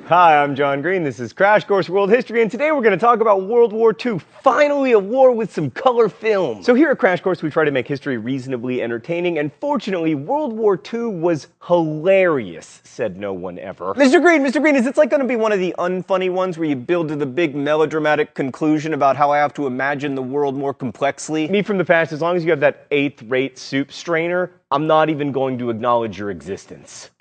Hi, I'm John Green. This is Crash Course World History, and today we're going to talk about World War II. Finally, a war with some color film. So here at Crash Course, we try to make history reasonably entertaining, and fortunately, World War II was hilarious, said no one ever. Mr. Green, is this like going to be one of the unfunny ones where you build to the big melodramatic conclusion about how I have to imagine the world more complexly? Me from the past, as long as you have that 8th-rate soup strainer, I'm not even going to acknowledge your existence.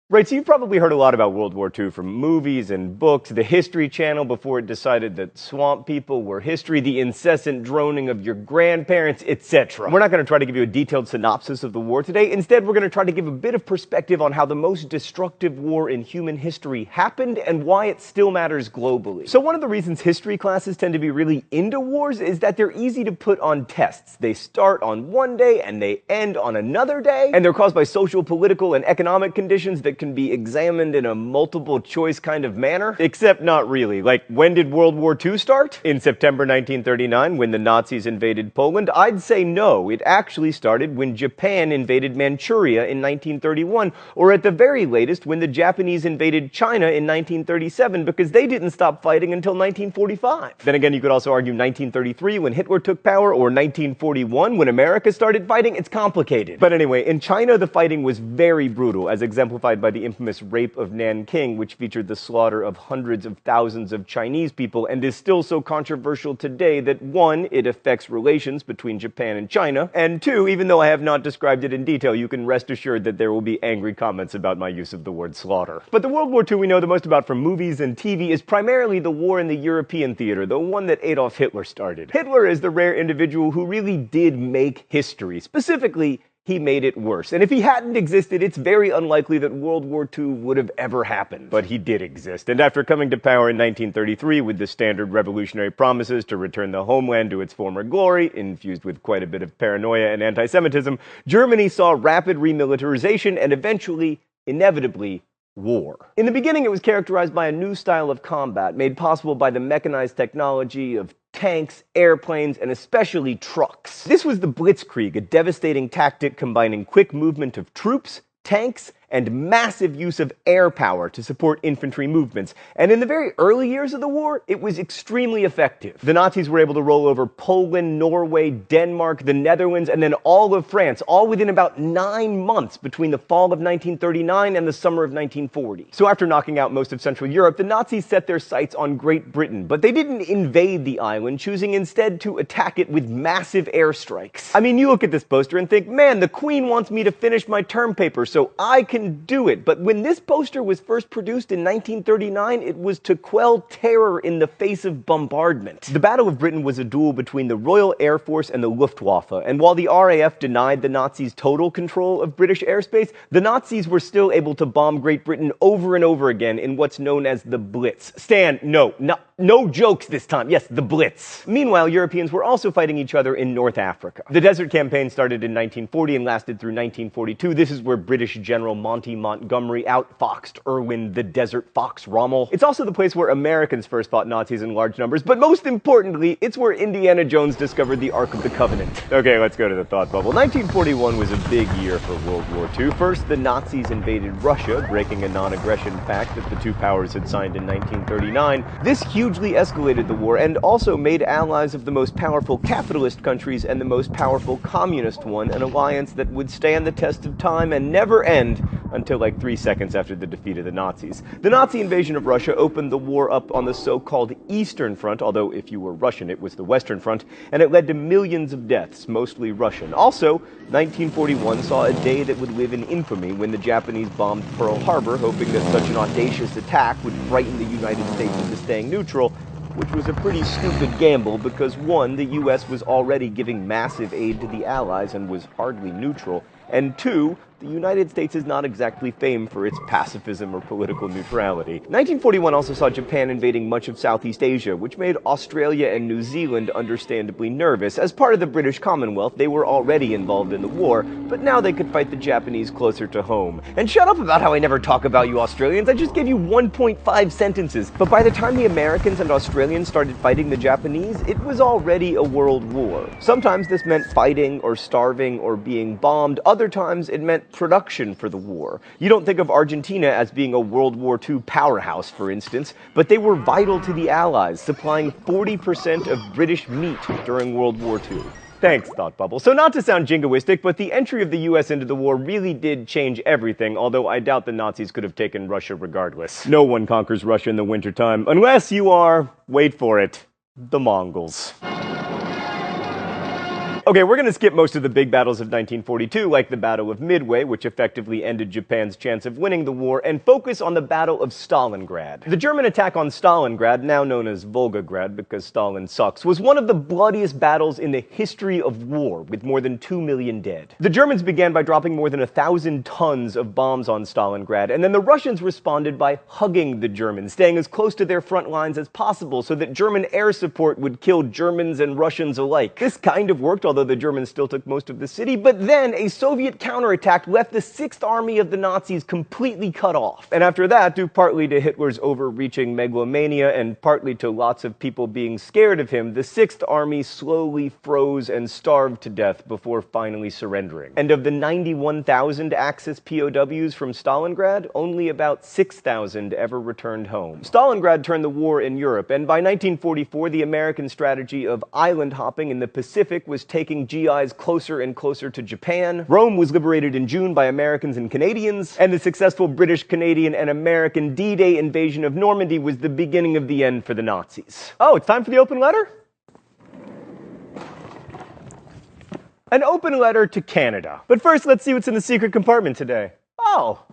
Right, so you've probably heard a lot about World War II from movies and books, the History Channel before it decided that swamp people were history, the incessant droning of your grandparents, etc. We're not going to try to give you a detailed synopsis of the war today. Instead, we're going to try to give a bit of perspective on how the most destructive war in human history happened and why it still matters globally. So one of the reasons history classes tend to be really into wars is that they're easy to put on tests. They start on one day and they end on another day, and they're caused by social, political, and economic conditions that can be examined in a multiple choice kind of manner. Except not really. Like, when did World War II start? In September 1939, when the Nazis invaded Poland? I'd say no. It actually started when Japan invaded Manchuria in 1931, or at the very latest, when the Japanese invaded China in 1937, because they didn't stop fighting until 1945. Then again, you could also argue 1933, when Hitler took power, or 1941, when America started fighting. It's complicated. But anyway, in China, the fighting was very brutal, as exemplified by the infamous rape of Nanking, which featured the slaughter of hundreds of thousands of Chinese people, and is still so controversial today that 1, it affects relations between Japan and China, and 2, even though I have not described it in detail, you can rest assured that there will be angry comments about my use of the word slaughter. But the World War II we know the most about from movies and TV is primarily the war in the European theater, the one that Adolf Hitler started. Hitler is the rare individual who really did make history. Specifically, he made it worse. And if he hadn't existed, it's very unlikely that World War II would have ever happened. But he did exist. And after coming to power in 1933 with the standard revolutionary promises to return the homeland to its former glory, infused with quite a bit of paranoia and anti-Semitism, Germany saw rapid remilitarization and eventually, inevitably, war. In the beginning, it was characterized by a new style of combat, made possible by the mechanized technology of tanks, airplanes, and especially trucks. This was the Blitzkrieg, a devastating tactic combining quick movement of troops, tanks, and massive use of air power to support infantry movements. And in the very early years of the war, it was extremely effective. The Nazis were able to roll over Poland, Norway, Denmark, the Netherlands, and then all of France, all within about 9 months between the fall of 1939 and the summer of 1940. So after knocking out most of Central Europe, the Nazis set their sights on Great Britain, but they didn't invade the island, choosing instead to attack it with massive airstrikes. I mean, you look at this poster and think, man, the Queen wants me to finish my term paper, so I can do it. But when this poster was first produced in 1939, it was to quell terror in the face of bombardment. The Battle of Britain was a duel between the Royal Air Force and the Luftwaffe, and while the RAF denied the Nazis total control of British airspace, the Nazis were still able to bomb Great Britain over and over again in what's known as the Blitz. Stan, no jokes this time. Yes, the Blitz. Meanwhile, Europeans were also fighting each other in North Africa. The Desert Campaign started in 1940 and lasted through 1942. This is where British General Monty Montgomery outfoxed Erwin the Desert Fox Rommel. It's also the place where Americans first fought Nazis in large numbers, but most importantly, it's where Indiana Jones discovered the Ark of the Covenant. Okay, let's go to the thought bubble. 1941 was a big year for World War II. First, the Nazis invaded Russia, breaking a non-aggression pact that the two powers had signed in 1939. This hugely escalated the war and also made allies of the most powerful capitalist countries and the most powerful communist one an alliance that would stand the test of time and never end until like 3 seconds after the defeat of the Nazis. The Nazi invasion of Russia opened the war up on the so-called Eastern Front, although if you were Russian, it was the Western Front, and it led to millions of deaths, mostly Russian. Also, 1941 saw a day that would live in infamy when the Japanese bombed Pearl Harbor, hoping that such an audacious attack would frighten the United States into staying neutral, which was a pretty stupid gamble because 1, the US was already giving massive aid to the Allies and was hardly neutral, and 2, the United States is not exactly famed for its pacifism or political neutrality. 1941 also saw Japan invading much of Southeast Asia, which made Australia and New Zealand understandably nervous. As part of the British Commonwealth, they were already involved in the war, but now they could fight the Japanese closer to home. And shut up about how I never talk about you Australians, I just gave you 1.5 sentences. But by the time the Americans and Australians started fighting the Japanese, it was already a world war. Sometimes this meant fighting or starving or being bombed. Other times it meant production for the war. You don't think of Argentina as being a World War II powerhouse, for instance, but they were vital to the Allies, supplying 40% of British meat during World War II. Thanks, Thought Bubble. So not to sound jingoistic, but the entry of the US into the war really did change everything, although I doubt the Nazis could have taken Russia regardless. No one conquers Russia in the wintertime, unless you are, wait for it, the Mongols. Okay, we're going to skip most of the big battles of 1942, like the Battle of Midway, which effectively ended Japan's chance of winning the war, and focus on the Battle of Stalingrad. The German attack on Stalingrad, now known as Volgograd because Stalin sucks, was one of the bloodiest battles in the history of war, with more than 2 million dead. The Germans began by dropping more than 1,000 tons of bombs on Stalingrad, and then the Russians responded by hugging the Germans, staying as close to their front lines as possible so that German air support would kill Germans and Russians alike. This kind of worked, although the Germans still took most of the city, but then a Soviet counterattack left the 6th Army of the Nazis completely cut off. And after that, due partly to Hitler's overreaching megalomania and partly to lots of people being scared of him, the 6th Army slowly froze and starved to death before finally surrendering. And of the 91,000 Axis POWs from Stalingrad, only about 6,000 ever returned home. Stalingrad turned the war in Europe, and by 1944, the American strategy of island hopping in the Pacific was taking GIs closer and closer to Japan. Rome was liberated in June by Americans and Canadians, and the successful British, Canadian, and American D-Day invasion of Normandy was the beginning of the end for the Nazis. Oh, it's time for the open letter? An open letter to Canada. But first, let's see what's in the secret compartment today. Oh,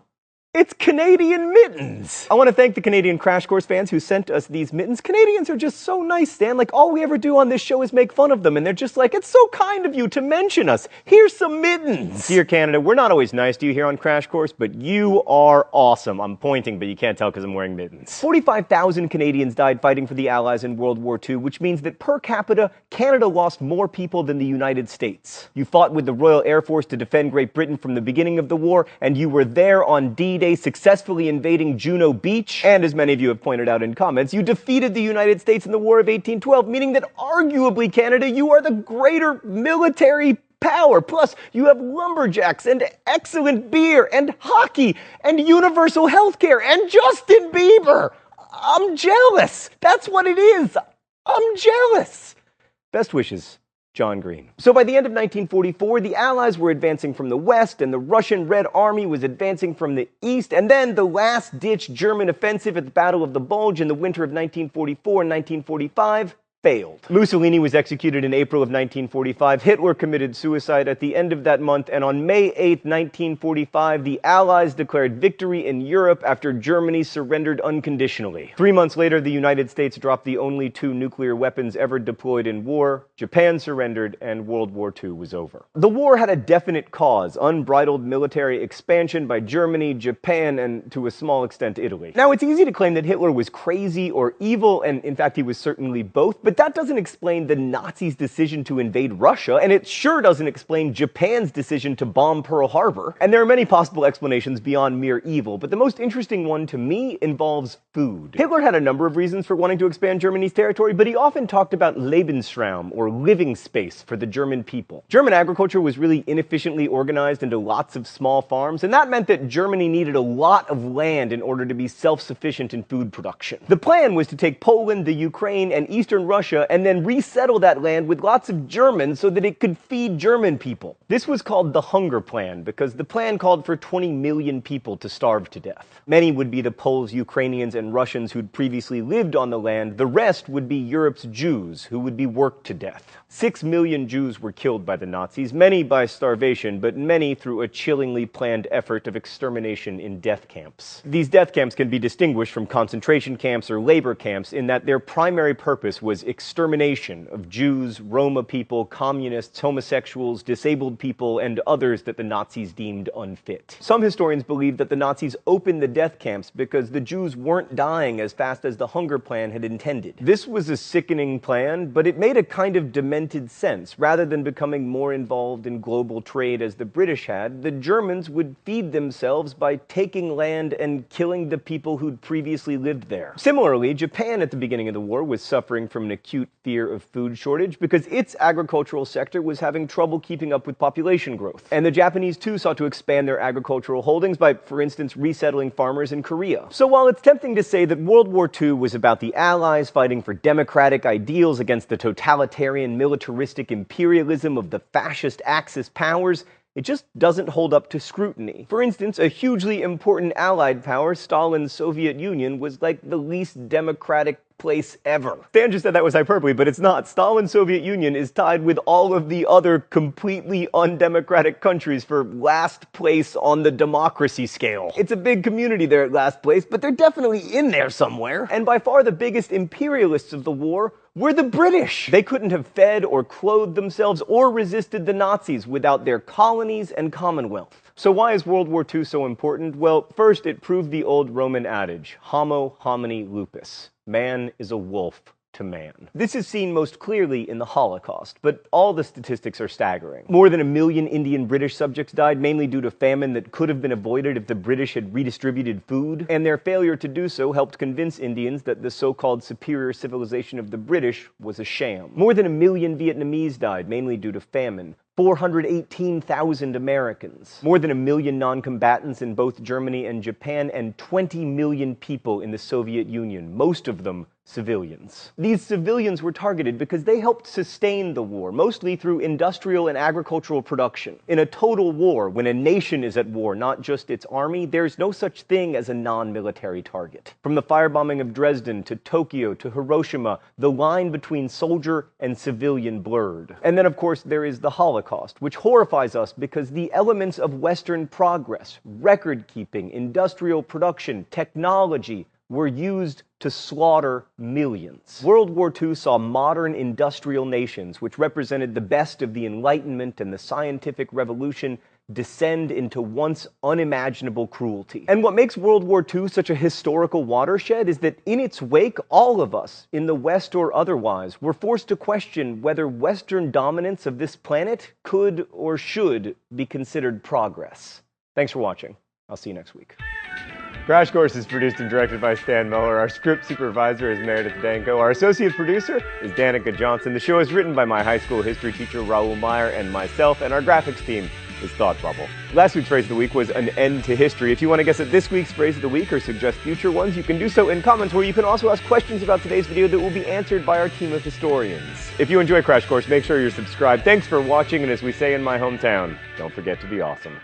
it's Canadian mittens! I want to thank the Canadian Crash Course fans who sent us these mittens. Canadians are just so nice, Stan. Like, all we ever do on this show is make fun of them, and they're just like, it's so kind of you to mention us. Here's some mittens! Dear Canada, we're not always nice to you here on Crash Course, but you are awesome. I'm pointing, but you can't tell because I'm wearing mittens. 45,000 Canadians died fighting for the Allies in World War II, which means that per capita, Canada lost more people than the United States. You fought with the Royal Air Force to defend Great Britain from the beginning of the war, and you were there on D-Day successfully invading Juno Beach, and as many of you have pointed out in comments, you defeated the United States in the War of 1812, meaning that arguably, Canada, you are the greater military power. Plus, you have lumberjacks and excellent beer and hockey and universal health care and Justin Bieber. I'm jealous. That's what it is. I'm jealous. Best wishes, John Green. So by the end of 1944, the Allies were advancing from the west, and the Russian Red Army was advancing from the east, and then the last-ditch German offensive at the Battle of the Bulge in the winter of 1944 and 1945 failed. Mussolini was executed in April of 1945. Hitler committed suicide at the end of that month, and on May 8, 1945, the Allies declared victory in Europe after Germany surrendered unconditionally. 3 months later, the United States dropped the only 2 nuclear weapons ever deployed in war. Japan surrendered, and World War II was over. The war had a definite cause: unbridled military expansion by Germany, Japan, and to a small extent, Italy. Now, it's easy to claim that Hitler was crazy or evil, and in fact, he was certainly both, but that doesn't explain the Nazis' decision to invade Russia, and it sure doesn't explain Japan's decision to bomb Pearl Harbor. And there are many possible explanations beyond mere evil, but the most interesting one to me involves food. Hitler had a number of reasons for wanting to expand Germany's territory, but he often talked about Lebensraum, or living space, for the German people. German agriculture was really inefficiently organized into lots of small farms, and that meant that Germany needed a lot of land in order to be self-sufficient in food production. The plan was to take Poland, the Ukraine, and Eastern Russia and then resettle that land with lots of Germans so that it could feed German people. This was called the Hunger Plan because the plan called for 20 million people to starve to death. Many would be the Poles, Ukrainians, and Russians who'd previously lived on the land. The rest would be Europe's Jews, who would be worked to death. 6 million Jews were killed by the Nazis, many by starvation, but many through a chillingly planned effort of extermination in death camps. These death camps can be distinguished from concentration camps or labor camps in that their primary purpose was extermination of Jews, Roma people, communists, homosexuals, disabled people, and others that the Nazis deemed unfit. Some historians believe that the Nazis opened the death camps because the Jews weren't dying as fast as the hunger plan had intended. This was a sickening plan, but it made a kind of demented sense. Rather than becoming more involved in global trade as the British had, the Germans would feed themselves by taking land and killing the people who'd previously lived there. Similarly, Japan at the beginning of the war was suffering from an acute fear of food shortage because its agricultural sector was having trouble keeping up with population growth. And the Japanese too sought to expand their agricultural holdings by, for instance, resettling farmers in Korea. So while it's tempting to say that World War II was about the Allies fighting for democratic ideals against the totalitarian, militaristic imperialism of the fascist Axis powers, it just doesn't hold up to scrutiny. For instance, a hugely important Allied power, Stalin's Soviet Union, was like the least democratic place ever. Stan just said that was hyperbole, but it's not. Stalin's Soviet Union is tied with all of the other completely undemocratic countries for last place on the democracy scale. It's a big community there at last place, but they're definitely in there somewhere. And by far the biggest imperialists of the war were the British. They couldn't have fed or clothed themselves or resisted the Nazis without their colonies and commonwealth. So why is World War II so important? Well, first, it proved the old Roman adage, homo homini lupus. Man is a wolf to man. This is seen most clearly in the Holocaust, but all the statistics are staggering. More than 1 million Indian British subjects died, mainly due to famine that could have been avoided if the British had redistributed food, and their failure to do so helped convince Indians that the so-called superior civilization of the British was a sham. More than 1 million Vietnamese died, mainly due to famine. 418,000 Americans, more than 1 million non-combatants in both Germany and Japan, and 20 million people in the Soviet Union, most of them civilians. These civilians were targeted because they helped sustain the war, mostly through industrial and agricultural production. In a total war, when a nation is at war, not just its army, there's no such thing as a non-military target. From the firebombing of Dresden to Tokyo to Hiroshima, the line between soldier and civilian blurred. And then, of course, there is the Holocaust, which horrifies us because the elements of Western progress, record-keeping, industrial production, technology, were used to slaughter millions. World War II saw modern industrial nations, which represented the best of the Enlightenment and the scientific revolution, descend into once unimaginable cruelty. And what makes World War II such a historical watershed is that in its wake, all of us, in the West or otherwise, were forced to question whether Western dominance of this planet could or should be considered progress. Thanks for watching. I'll see you next week. Crash Course is produced and directed by Stan Miller. Our script supervisor is Meredith Danko. Our associate producer is Danica Johnson. The show is written by my high school history teacher, Raoul Meyer, and myself, and our graphics team is Thought Bubble. Last week's phrase of the week was an end to history. If you want to guess at this week's phrase of the week or suggest future ones, you can do so in comments, where you can also ask questions about today's video that will be answered by our team of historians. If you enjoy Crash Course, make sure you're subscribed. Thanks for watching, and as we say in my hometown, don't forget to be awesome.